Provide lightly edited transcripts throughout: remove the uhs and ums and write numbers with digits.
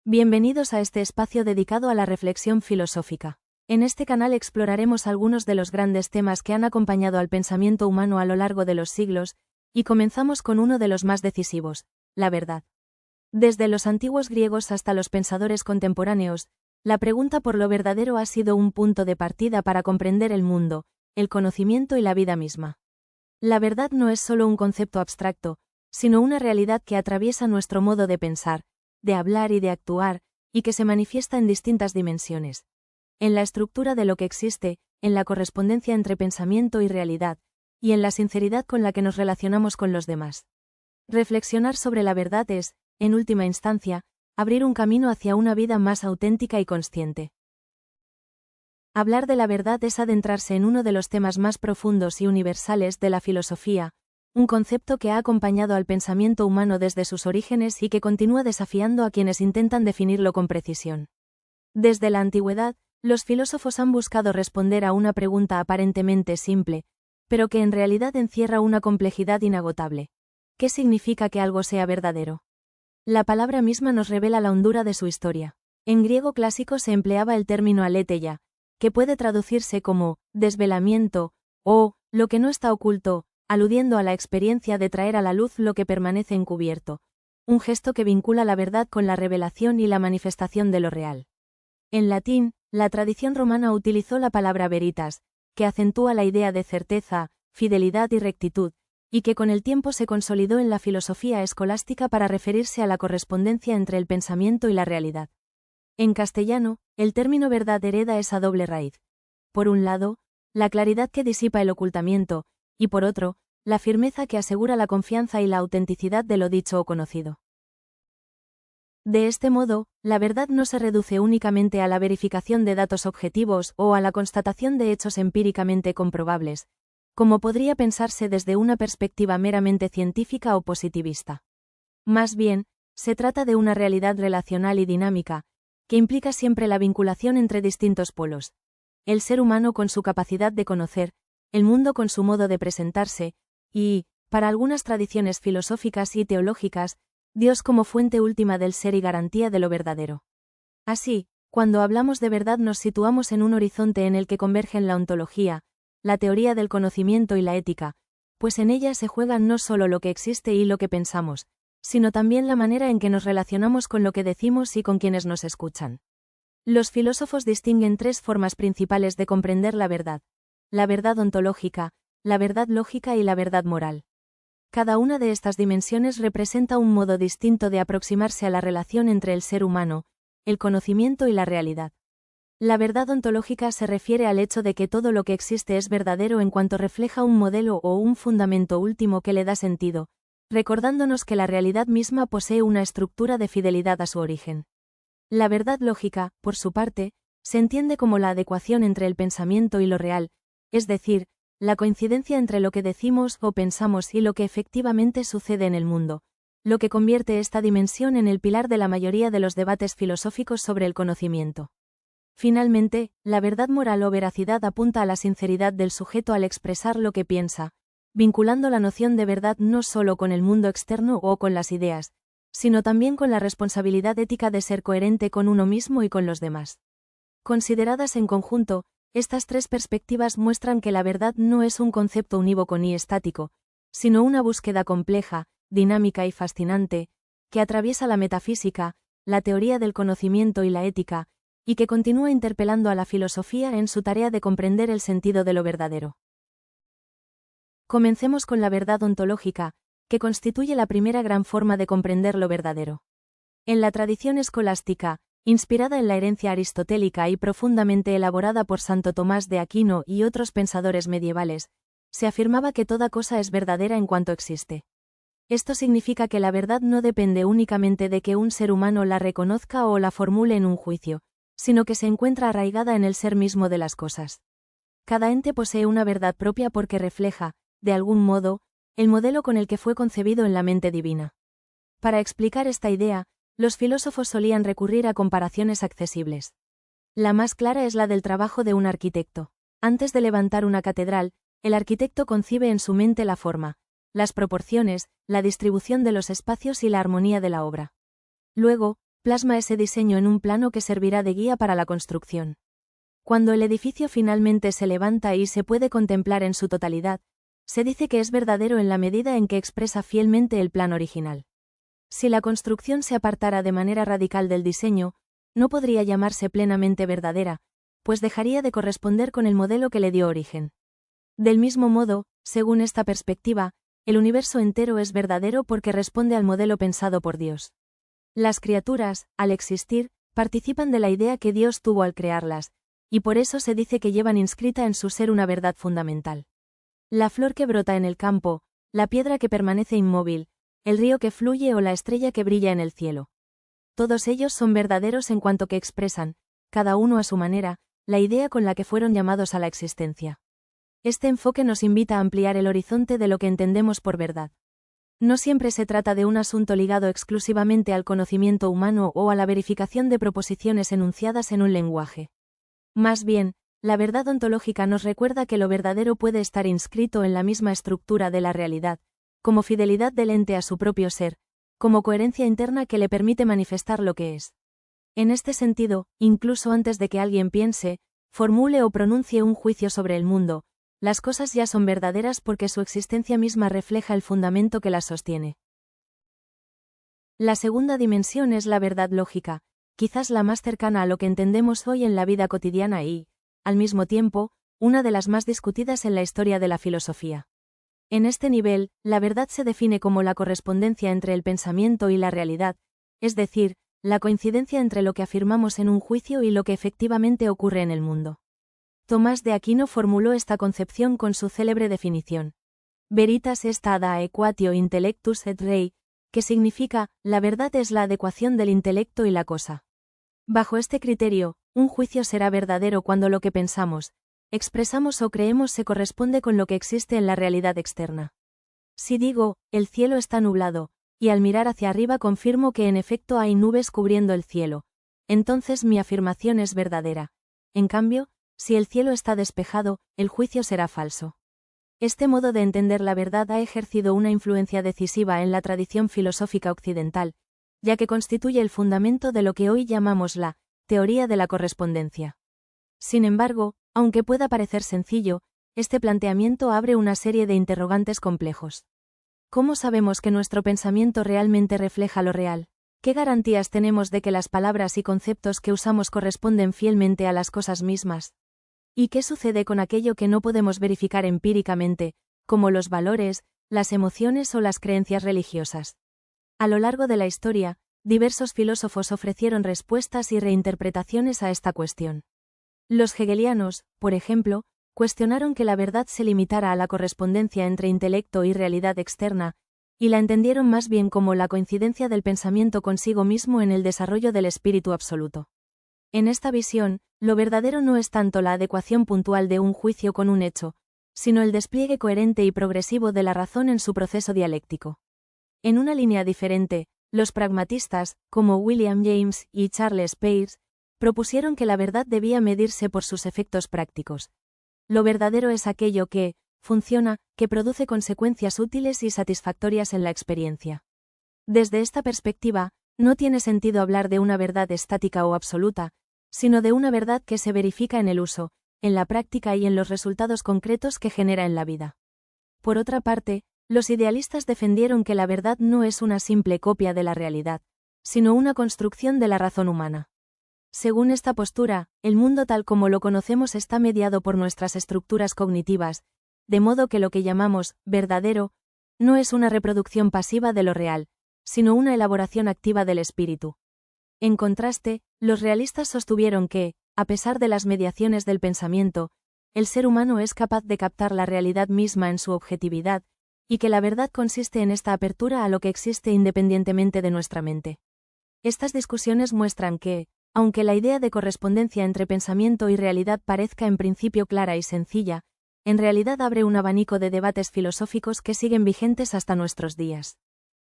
Bienvenidos a este espacio dedicado a la reflexión filosófica. En este canal exploraremos algunos de los grandes temas que han acompañado al pensamiento humano a lo largo de los siglos, y comenzamos con uno de los más decisivos, la verdad. Desde los antiguos griegos hasta los pensadores contemporáneos, la pregunta por lo verdadero ha sido un punto de partida para comprender el mundo, el conocimiento y la vida misma. La verdad no es solo un concepto abstracto, sino una realidad que atraviesa nuestro modo de pensar, de hablar y de actuar, y que se manifiesta en distintas dimensiones. En la estructura de lo que existe, en la correspondencia entre pensamiento y realidad, y en la sinceridad con la que nos relacionamos con los demás. Reflexionar sobre la verdad es, en última instancia, abrir un camino hacia una vida más auténtica y consciente. Hablar de la verdad es adentrarse en uno de los temas más profundos y universales de la filosofía, un concepto que ha acompañado al pensamiento humano desde sus orígenes y que continúa desafiando a quienes intentan definirlo con precisión. Desde la antigüedad, los filósofos han buscado responder a una pregunta aparentemente simple, pero que en realidad encierra una complejidad inagotable. ¿Qué significa que algo sea verdadero? La palabra misma nos revela la hondura de su historia. En griego clásico se empleaba el término aletheia, que puede traducirse como desvelamiento o lo que no está oculto, aludiendo a la experiencia de traer a la luz lo que permanece encubierto, un gesto que vincula la verdad con la revelación y la manifestación de lo real. En latín, la tradición romana utilizó la palabra veritas, que acentúa la idea de certeza, fidelidad y rectitud, y que con el tiempo se consolidó en la filosofía escolástica para referirse a la correspondencia entre el pensamiento y la realidad. En castellano, el término verdad hereda esa doble raíz. Por un lado, la claridad que disipa el ocultamiento, y por otro, la firmeza que asegura la confianza y la autenticidad de lo dicho o conocido. De este modo, la verdad no se reduce únicamente a la verificación de datos objetivos o a la constatación de hechos empíricamente comprobables, como podría pensarse desde una perspectiva meramente científica o positivista. Más bien, se trata de una realidad relacional y dinámica, que implica siempre la vinculación entre distintos polos. El ser humano con su capacidad de conocer, el mundo con su modo de presentarse, y, para algunas tradiciones filosóficas y teológicas, Dios como fuente última del ser y garantía de lo verdadero. Así, cuando hablamos de verdad nos situamos en un horizonte en el que convergen la ontología, la teoría del conocimiento y la ética, pues en ella se juegan no solo lo que existe y lo que pensamos, sino también la manera en que nos relacionamos con lo que decimos y con quienes nos escuchan. Los filósofos distinguen tres formas principales de comprender la verdad: la verdad ontológica, la verdad lógica y la verdad moral. Cada una de estas dimensiones representa un modo distinto de aproximarse a la relación entre el ser humano, el conocimiento y la realidad. La verdad ontológica se refiere al hecho de que todo lo que existe es verdadero en cuanto refleja un modelo o un fundamento último que le da sentido, recordándonos que la realidad misma posee una estructura de fidelidad a su origen. La verdad lógica, por su parte, se entiende como la adecuación entre el pensamiento y lo real, es decir, la coincidencia entre lo que decimos o pensamos y lo que efectivamente sucede en el mundo, lo que convierte esta dimensión en el pilar de la mayoría de los debates filosóficos sobre el conocimiento. Finalmente, la verdad moral o veracidad apunta a la sinceridad del sujeto al expresar lo que piensa, vinculando la noción de verdad no solo con el mundo externo o con las ideas, sino también con la responsabilidad ética de ser coherente con uno mismo y con los demás. Consideradas en conjunto, estas tres perspectivas muestran que la verdad no es un concepto unívoco ni estático, sino una búsqueda compleja, dinámica y fascinante, que atraviesa la metafísica, la teoría del conocimiento y la ética, y que continúa interpelando a la filosofía en su tarea de comprender el sentido de lo verdadero. Comencemos con la verdad ontológica, que constituye la primera gran forma de comprender lo verdadero. En la tradición escolástica, inspirada en la herencia aristotélica y profundamente elaborada por Santo Tomás de Aquino y otros pensadores medievales, se afirmaba que toda cosa es verdadera en cuanto existe. Esto significa que la verdad no depende únicamente de que un ser humano la reconozca o la formule en un juicio, sino que se encuentra arraigada en el ser mismo de las cosas. Cada ente posee una verdad propia porque refleja, de algún modo, el modelo con el que fue concebido en la mente divina. Para explicar esta idea, los filósofos solían recurrir a comparaciones accesibles. La más clara es la del trabajo de un arquitecto. Antes de levantar una catedral, el arquitecto concibe en su mente la forma, las proporciones, la distribución de los espacios y la armonía de la obra. Luego, plasma ese diseño en un plano que servirá de guía para la construcción. Cuando el edificio finalmente se levanta y se puede contemplar en su totalidad, se dice que es verdadero en la medida en que expresa fielmente el plan original. Si la construcción se apartara de manera radical del diseño, no podría llamarse plenamente verdadera, pues dejaría de corresponder con el modelo que le dio origen. Del mismo modo, según esta perspectiva, el universo entero es verdadero porque responde al modelo pensado por Dios. Las criaturas, al existir, participan de la idea que Dios tuvo al crearlas, y por eso se dice que llevan inscrita en su ser una verdad fundamental. La flor que brota en el campo, la piedra que permanece inmóvil, el río que fluye o la estrella que brilla en el cielo. Todos ellos son verdaderos en cuanto que expresan, cada uno a su manera, la idea con la que fueron llamados a la existencia. Este enfoque nos invita a ampliar el horizonte de lo que entendemos por verdad. No siempre se trata de un asunto ligado exclusivamente al conocimiento humano o a la verificación de proposiciones enunciadas en un lenguaje. Más bien, la verdad ontológica nos recuerda que lo verdadero puede estar inscrito en la misma estructura de la realidad, como fidelidad del ente a su propio ser, como coherencia interna que le permite manifestar lo que es. En este sentido, incluso antes de que alguien piense, formule o pronuncie un juicio sobre el mundo, las cosas ya son verdaderas porque su existencia misma refleja el fundamento que las sostiene. La segunda dimensión es la verdad lógica, quizás la más cercana a lo que entendemos hoy en la vida cotidiana y, al mismo tiempo, una de las más discutidas en la historia de la filosofía. En este nivel, la verdad se define como la correspondencia entre el pensamiento y la realidad, es decir, la coincidencia entre lo que afirmamos en un juicio y lo que efectivamente ocurre en el mundo. Tomás de Aquino formuló esta concepción con su célebre definición. Veritas est ad aequatio intellectus et rei, que significa, la verdad es la adecuación del intelecto y la cosa. Bajo este criterio, un juicio será verdadero cuando lo que pensamos, expresamos o creemos se corresponde con lo que existe en la realidad externa. Si digo, el cielo está nublado, y al mirar hacia arriba confirmo que en efecto hay nubes cubriendo el cielo, entonces mi afirmación es verdadera. En cambio, si el cielo está despejado, el juicio será falso. Este modo de entender la verdad ha ejercido una influencia decisiva en la tradición filosófica occidental, ya que constituye el fundamento de lo que hoy llamamos la teoría de la correspondencia. Sin embargo, aunque pueda parecer sencillo, este planteamiento abre una serie de interrogantes complejos. ¿Cómo sabemos que nuestro pensamiento realmente refleja lo real? ¿Qué garantías tenemos de que las palabras y conceptos que usamos corresponden fielmente a las cosas mismas? ¿Y qué sucede con aquello que no podemos verificar empíricamente, como los valores, las emociones o las creencias religiosas? A lo largo de la historia, diversos filósofos ofrecieron respuestas y reinterpretaciones a esta cuestión. Los hegelianos, por ejemplo, cuestionaron que la verdad se limitara a la correspondencia entre intelecto y realidad externa, y la entendieron más bien como la coincidencia del pensamiento consigo mismo en el desarrollo del espíritu absoluto. En esta visión, lo verdadero no es tanto la adecuación puntual de un juicio con un hecho, sino el despliegue coherente y progresivo de la razón en su proceso dialéctico. En una línea diferente, los pragmatistas, como William James y Charles Peirce, propusieron que la verdad debía medirse por sus efectos prácticos. Lo verdadero es aquello que funciona, que produce consecuencias útiles y satisfactorias en la experiencia. Desde esta perspectiva, no tiene sentido hablar de una verdad estática o absoluta, sino de una verdad que se verifica en el uso, en la práctica y en los resultados concretos que genera en la vida. Por otra parte, los idealistas defendieron que la verdad no es una simple copia de la realidad, sino una construcción de la razón humana. Según esta postura, el mundo tal como lo conocemos está mediado por nuestras estructuras cognitivas, de modo que lo que llamamos verdadero no es una reproducción pasiva de lo real, sino una elaboración activa del espíritu. En contraste, los realistas sostuvieron que, a pesar de las mediaciones del pensamiento, el ser humano es capaz de captar la realidad misma en su objetividad, y que la verdad consiste en esta apertura a lo que existe independientemente de nuestra mente. Estas discusiones muestran que, aunque la idea de correspondencia entre pensamiento y realidad parezca en principio clara y sencilla, en realidad abre un abanico de debates filosóficos que siguen vigentes hasta nuestros días.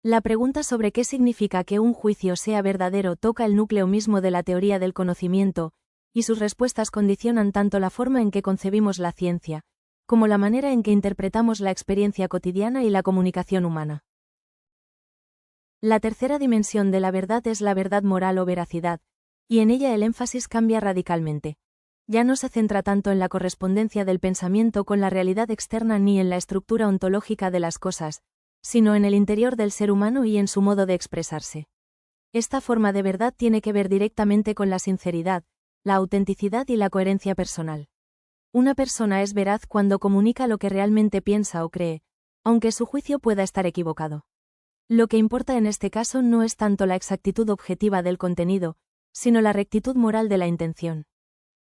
La pregunta sobre qué significa que un juicio sea verdadero toca el núcleo mismo de la teoría del conocimiento, y sus respuestas condicionan tanto la forma en que concebimos la ciencia, como la manera en que interpretamos la experiencia cotidiana y la comunicación humana. La tercera dimensión de la verdad es la verdad moral o veracidad, y en ella el énfasis cambia radicalmente. Ya no se centra tanto en la correspondencia del pensamiento con la realidad externa ni en la estructura ontológica de las cosas, sino en el interior del ser humano y en su modo de expresarse. Esta forma de verdad tiene que ver directamente con la sinceridad, la autenticidad y la coherencia personal. Una persona es veraz cuando comunica lo que realmente piensa o cree, aunque su juicio pueda estar equivocado. Lo que importa en este caso no es tanto la exactitud objetiva del contenido, sino la rectitud moral de la intención.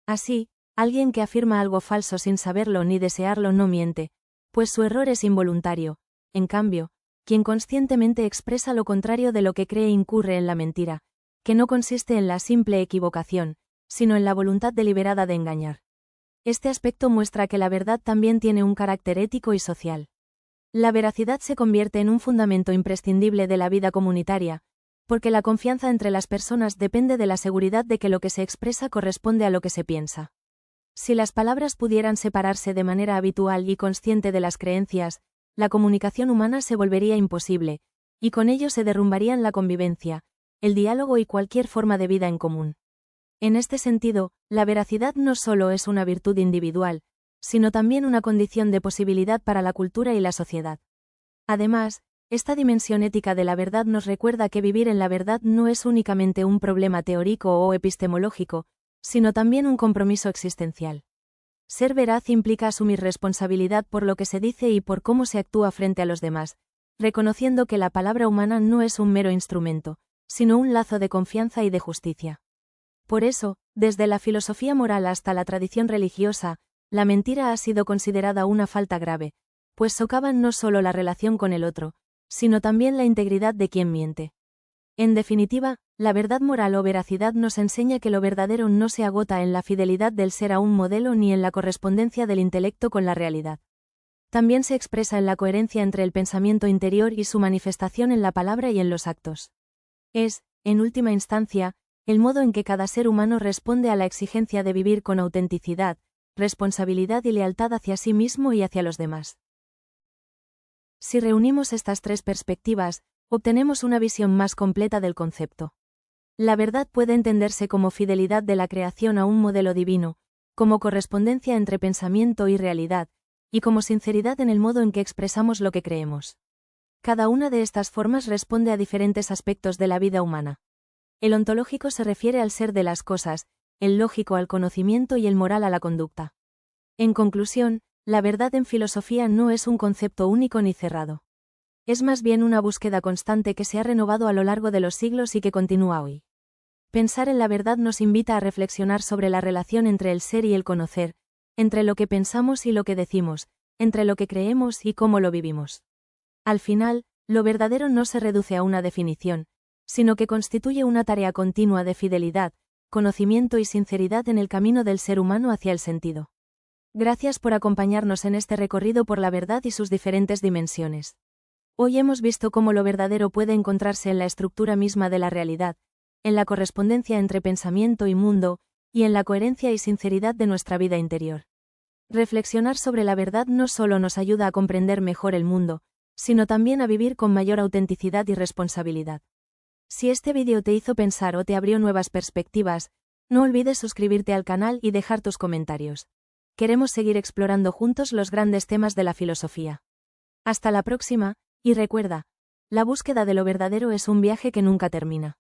Así, alguien que afirma algo falso sin saberlo ni desearlo no miente, pues su error es involuntario. En cambio, quien conscientemente expresa lo contrario de lo que cree incurre en la mentira, que no consiste en la simple equivocación, sino en la voluntad deliberada de engañar. Este aspecto muestra que la verdad también tiene un carácter ético y social. La veracidad se convierte en un fundamento imprescindible de la vida comunitaria, porque la confianza entre las personas depende de la seguridad de que lo que se expresa corresponde a lo que se piensa. Si las palabras pudieran separarse de manera habitual y consciente de las creencias, la comunicación humana se volvería imposible, y con ello se derrumbarían la convivencia, el diálogo y cualquier forma de vida en común. En este sentido, la veracidad no solo es una virtud individual, sino también una condición de posibilidad para la cultura y la sociedad. Además, esta dimensión ética de la verdad nos recuerda que vivir en la verdad no es únicamente un problema teórico o epistemológico, sino también un compromiso existencial. Ser veraz implica asumir responsabilidad por lo que se dice y por cómo se actúa frente a los demás, reconociendo que la palabra humana no es un mero instrumento, sino un lazo de confianza y de justicia. Por eso, desde la filosofía moral hasta la tradición religiosa, la mentira ha sido considerada una falta grave, pues socavan no solo la relación con el otro, sino también la integridad de quien miente. En definitiva, la verdad moral o veracidad nos enseña que lo verdadero no se agota en la fidelidad del ser a un modelo ni en la correspondencia del intelecto con la realidad. También se expresa en la coherencia entre el pensamiento interior y su manifestación en la palabra y en los actos. Es, en última instancia, el modo en que cada ser humano responde a la exigencia de vivir con autenticidad, responsabilidad y lealtad hacia sí mismo y hacia los demás. Si reunimos estas tres perspectivas, obtenemos una visión más completa del concepto. La verdad puede entenderse como fidelidad de la creación a un modelo divino, como correspondencia entre pensamiento y realidad, y como sinceridad en el modo en que expresamos lo que creemos. Cada una de estas formas responde a diferentes aspectos de la vida humana. El ontológico se refiere al ser de las cosas, el lógico al conocimiento y el moral a la conducta. En conclusión, la verdad en filosofía no es un concepto único ni cerrado. Es más bien una búsqueda constante que se ha renovado a lo largo de los siglos y que continúa hoy. Pensar en la verdad nos invita a reflexionar sobre la relación entre el ser y el conocer, entre lo que pensamos y lo que decimos, entre lo que creemos y cómo lo vivimos. Al final, lo verdadero no se reduce a una definición, sino que constituye una tarea continua de fidelidad, conocimiento y sinceridad en el camino del ser humano hacia el sentido. Gracias por acompañarnos en este recorrido por la verdad y sus diferentes dimensiones. Hoy hemos visto cómo lo verdadero puede encontrarse en la estructura misma de la realidad, en la correspondencia entre pensamiento y mundo, y en la coherencia y sinceridad de nuestra vida interior. Reflexionar sobre la verdad no solo nos ayuda a comprender mejor el mundo, sino también a vivir con mayor autenticidad y responsabilidad. Si este vídeo te hizo pensar o te abrió nuevas perspectivas, no olvides suscribirte al canal y dejar tus comentarios. Queremos seguir explorando juntos los grandes temas de la filosofía. Hasta la próxima, y recuerda, la búsqueda de lo verdadero es un viaje que nunca termina.